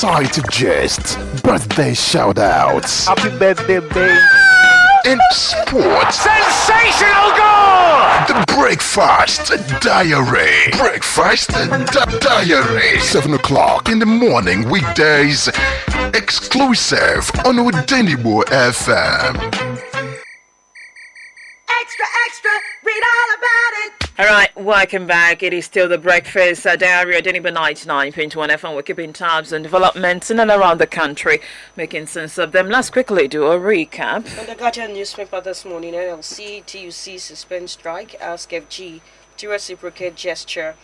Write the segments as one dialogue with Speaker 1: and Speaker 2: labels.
Speaker 1: society gist, birthday shout-outs,
Speaker 2: Happy birthday, babe.
Speaker 1: in sports,
Speaker 2: Sensational goal!
Speaker 1: the breakfast diary. Breakfast diary. 7 o'clock in the morning, weekdays, exclusive on Udenibo FM.
Speaker 3: Extra, read all about it.
Speaker 4: All right, welcome back. It is still the breakfast diary at Deniba 99.1 FM. We're keeping tabs on developments in and around the country, making sense of them. Let's quickly do a recap.
Speaker 5: On the Guardian newspaper this morning, NLC, TUC suspend strike, ask FG to reciprocate gesture.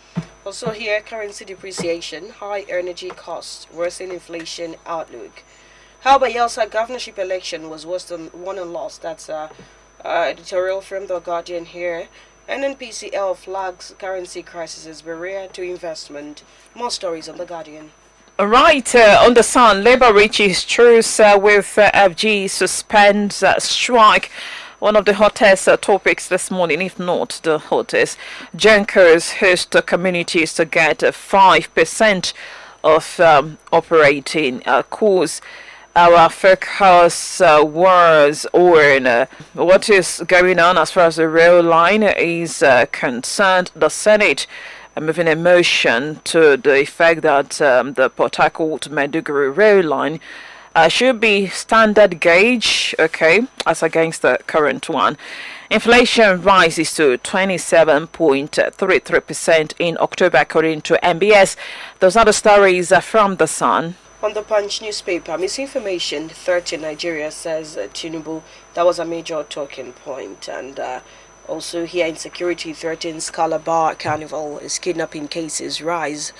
Speaker 5: Also here, currency depreciation, high energy costs, worsen inflation outlook. How about Yelsa governorship election was worse than won and lost? That's editorial from the Guardian here. NNPCL flags currency crisis as barrier to investment. More stories on the Guardian.
Speaker 4: All right, on the Sun, Labour reaches truce with FG suspends strike. One of the hottest topics this morning, if not the hottest. Junkers host the communities to get 5% of operating costs. Our focus was on what is going on as far as the rail line is concerned. The Senate moving a motion to the effect that the Port Harcourt-Maiduguri rail line should be standard gauge, okay, as against the current one. Inflation rises to 27.33% in October, according to MBS. Those are the stories from the Sun.
Speaker 5: On the Punch newspaper, misinformation 30 Nigeria, says Tinubu. That was a major talking point. And also here, insecurity threatens Calabar Carnival as kidnapping cases rise.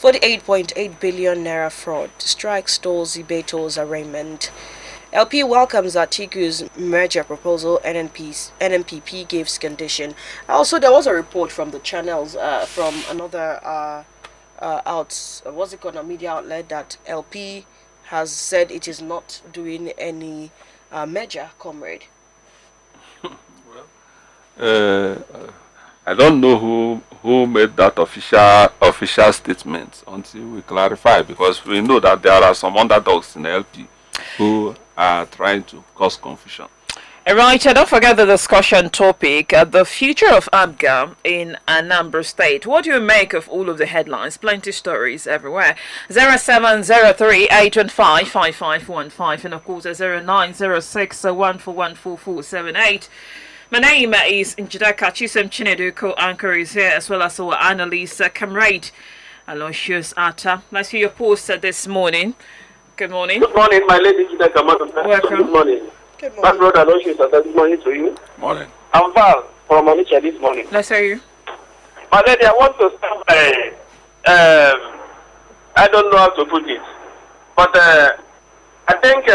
Speaker 5: 48.8 billion naira fraud. Strike stalls Ibeto's arraignment. LP welcomes Atiku's merger proposal. NNPP gives condition. Also, there was a report from the channels from another a media outlet, that LP has said it is not doing any merger, comrade.
Speaker 6: I don't know who made that official statement until we clarify, because we know that there are some underdogs in LP who are trying to cause confusion.
Speaker 4: Right, don't forget the discussion topic, the future of APGA in Anambra State. What do you make of all of the headlines? Plenty stories everywhere. 0703-815-5515 and of course 0906-1414478. My name is Njidaka Chisem Chinedu, co-anchor is here, as well as our analyst, comrade Aloysius Atta. Let's hear your post this morning. Good morning.
Speaker 7: Good morning, my lady Njidaka.
Speaker 4: Welcome.
Speaker 7: Good morning.
Speaker 5: Good morning.
Speaker 7: My brother Aloysius Atta, good morning to you.
Speaker 6: Morning.
Speaker 7: I'm Val from Onitsha this morning.
Speaker 4: Let's hear you.
Speaker 7: My lady, I want to start by, I don't know how to put it, but I think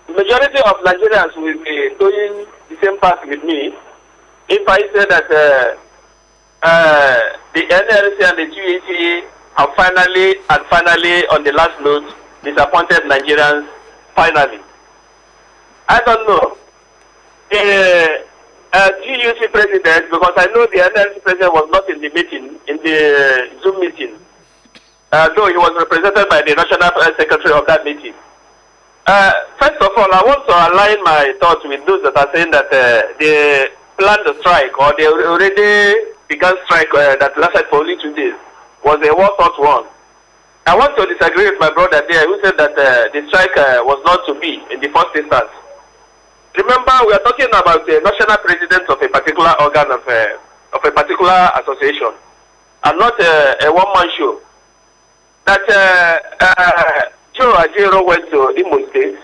Speaker 7: majority of Nigerians will be doing the same path with me if I say that the NLC and the GATA have finally on the last note disappointed Nigerians finally. I don't know. The GUC president, because I know the NLC president was not in the meeting, in the Zoom meeting, though he was represented by the national secretary of that meeting. First of all, I want to align my thoughts with those that are saying that they planned the strike, or they already began strike that lasted for only 2 days, was a well-thought one. I want to disagree with my brother there who said that the strike was not to be in the first instance. Remember, we are talking about the national president of a particular organ of a particular association, and not a one-man show. That Joe Ajero went to Imo State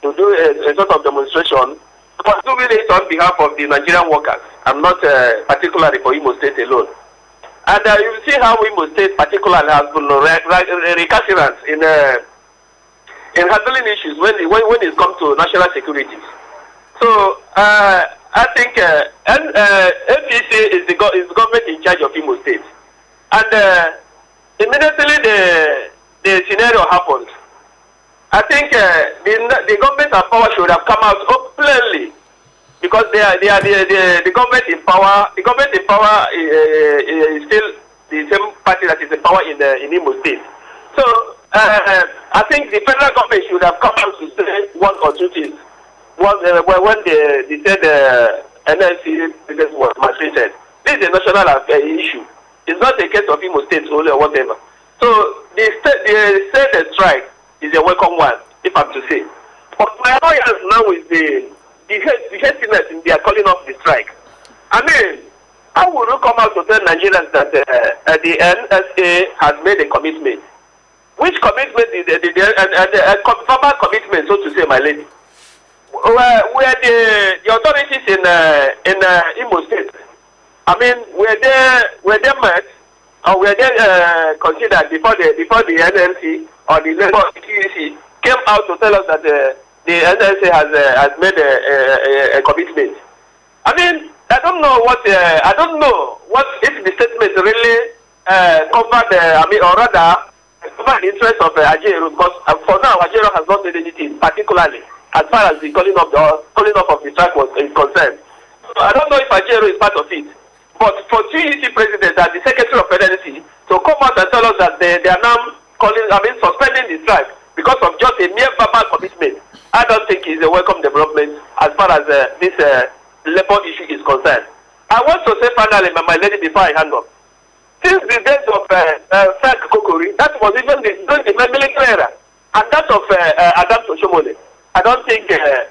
Speaker 7: to do a sort of demonstration. He was doing it on behalf of the Nigerian workers, and not particularly for Imo State alone. And you see how Imo State particularly has been recalcitrant in handling issues when it comes to national security. So I think APC is the government in charge of Imo State, and immediately the scenario happened. I think the government of power should have come out openly, because they are the government in power. The government in power is still the same party that is in power in Imo State. So I think the federal government should have come out to say one or two things. When they said NLC was maltreated, this is a national issue. It's not a case of Imo State only or whatever. So they said the strike is a welcome one, if I'm to say. But my annoyance now is the hastiness in their calling off the strike. I mean, how would you come out to tell Nigerians that the NSA has made a commitment? Which commitment is a formal commitment, so to say, my lady? Where the authorities in Imo State, I mean, were they met or were they considered before the NLC or the Labour TUC came out to tell us that the NLC has made a commitment? I mean, I don't know what if the statement really covered or rather covered the interest of Ajero, because for now Ajero has not said anything particularly as far as the calling off of the strike was concerned. So I don't know if Ajero is part of it. But for TUC President and the Secretary of NLC to come out and tell us that they are now suspending the strike because of just a mere verbal commitment, I don't think is a welcome development as far as this labor issue is concerned. I want to say finally, my lady, before I hand up, since the days of Frank Kokori, that was even during the military era, and that of Adam Toshomole, I don't think the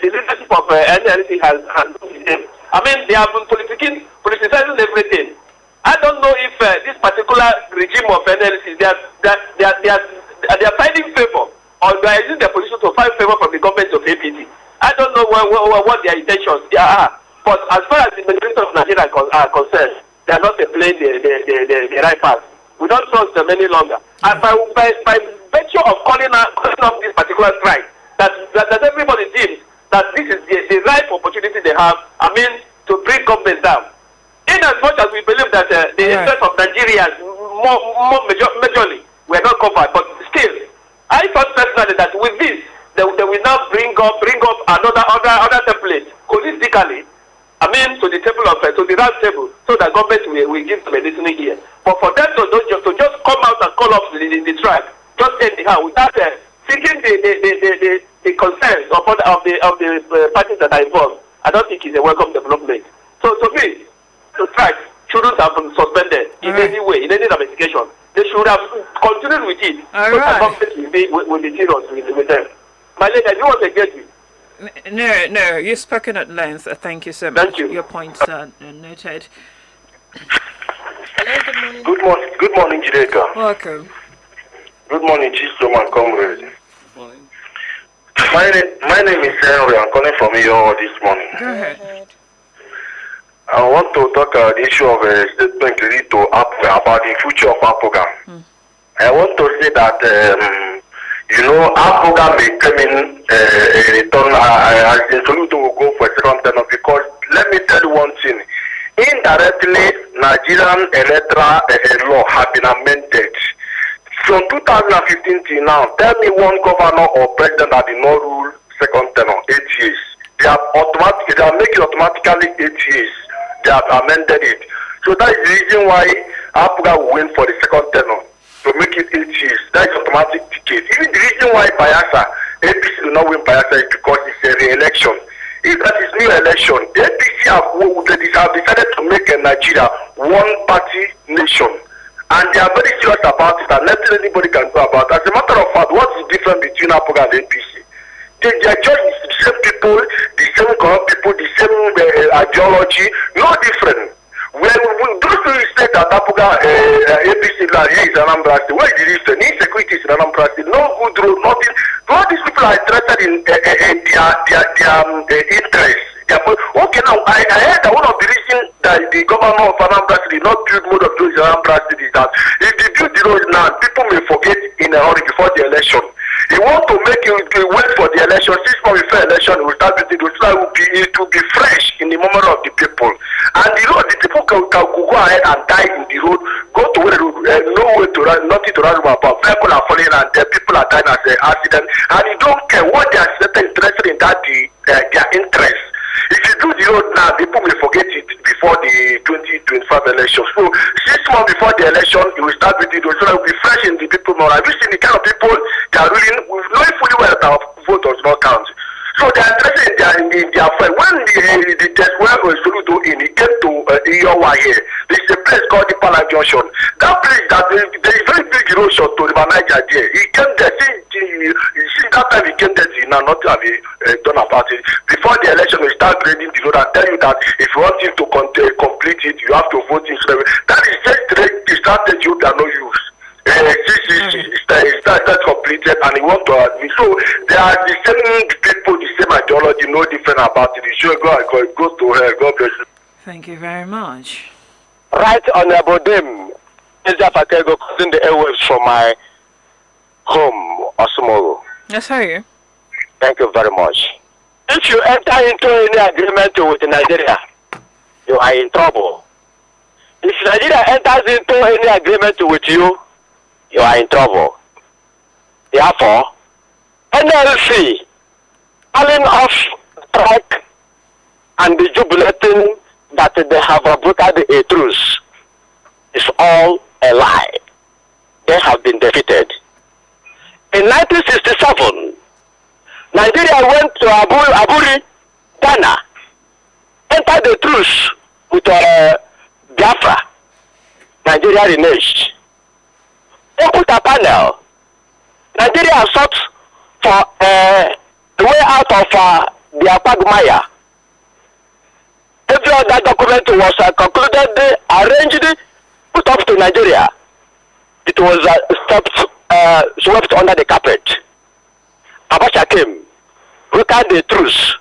Speaker 7: leadership of NLC has done the same. I mean, they have been politicizing everything. I don't know if this particular regime of NLC, they are finding favor, or they are using their position to find favor from the government of APC. I don't know what their intentions are. But as far as the majority of Nigeria are concerned, they are not playing the right path. We don't trust them any longer. And by virtue of calling off this particular strike, that everybody deems that this is the right opportunity they have, I mean, to bring government down. In as much as we believe that the interests of Nigerians majorly were not covered, but still, I thought personally that with this, they will now bring up another template holistically, I mean, to the table to the round table, so that government will give them a listening ear. But for them to just come out and call off the strike, just anyhow, without seeking the concerns of the parties that are involved, I don't think it's a welcome development. So to me, the strike shouldn't have been suspended in any way, in any ramification. They should have continued with it, so that government will be serious with them. My lady, I do want to get you.
Speaker 4: No, you've spoken at length. Thank you so much.
Speaker 7: Thank you.
Speaker 4: Your points are noted.
Speaker 5: Hello, good morning.
Speaker 8: Good morning, Jideka.
Speaker 4: Welcome.
Speaker 8: Good morning, Chief Roman Comrade.
Speaker 6: Good morning.
Speaker 8: My name is Henry. I'm calling from here this morning.
Speaker 4: Go ahead.
Speaker 8: I want to talk the issue of a statement related to APGA, about the future of APGA. I want to say that APGA may come in return as the Soludo will go for a second term, because let me tell you one thing. Indirectly, Nigerian electoral law has been amended. From 2015 till now, tell me one governor or president that did not rule second term 8 years. They are making automatically 8 years. They have amended it. So that is the reason why APGA will win for the second term, to make it 8 years. That is automatic ticket. Even the reason why Bayelsa, APC will not win Bayelsa is because it's a re-election. If that is new election, the APC have decided to make Nigeria one-party nation. And they are very serious about it, and nothing anybody can do about it. As a matter of fact, what is the difference between APGA and APC? They are just the same people, the same corrupt people, the same ideology, no different. When those who say that APGA, APC is Anambra State, where is the reason? Insecurity is in Anambra State, no good road, nothing. All these people are interested in their interests. Okay, now I heard that one of the reasons that the governor of Anambra State did not build more of those in Anambra State is that if they build the road now, people may forget in a hurry before the election. He want to make it wait for the election. 6 months before election, we will start building the road, so it will be fresh in the memory of the people. And the road, the people can go ahead and die in the road, go to where the road, no way to run, nothing to run about. People are falling and people are dying as an accident. And you don't care what they are interested in, that their interest. If you do the road now, people will forget it before the the 2025 election. So 6 months before the election, you will start with it. So it will be fresh in the people more. Have you seen the kind of people that are ruling? We know fully well that our vote does not count. So they are interested in their friend. When the test where Soludo in, he came to Iowa here. This is a place called the Pala Junction. That place that there is very big erosion to River Niger there. He came there, see that time he came there, he now not have done about it. Before the election, we start grading the road and tell you that if you want him to complete it, you have to vote him. That is just the strategy that no use. That's completed and he want to admit. So they are the same people, the same ideology, no different about it. Sure, go to her. God bless you.
Speaker 4: Thank you very much.
Speaker 9: Right Honorable Dem, Fakego causing the airwaves from my home, Osmoro.
Speaker 4: Yes, how are you?
Speaker 9: Thank you very much. If you enter into any agreement with Nigeria, you are in trouble. If Nigeria enters into any agreement with you, you are in trouble. Therefore, NLC calling off strike and the jubilating that they have brokered a truce is all a lie. They have been defeated. In 1967, Nigeria went to Aburi, Ghana, entered the truce with Biafra. Nigeria reneged. Okuta panel. Nigeria sought for a way out of the Apagmaya. Every other document was concluded, arranged, put up to Nigeria. It was swept under the carpet. Abacha came, brokered the truce,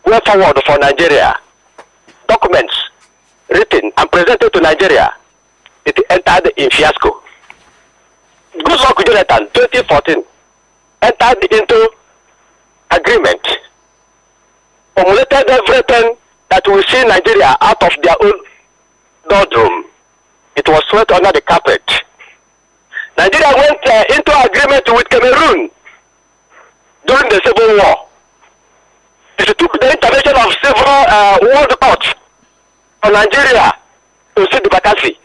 Speaker 9: went forward for Nigeria. Documents written and presented to Nigeria. It entered in fiasco. Goodluck Jonathan, 2014, entered into agreement, formulated everything that will see Nigeria out of their own doldrum. It was swept under the carpet. Nigeria went into agreement with Cameroon during the Civil War. It took the intervention of several world courts for Nigeria to see the vacancy.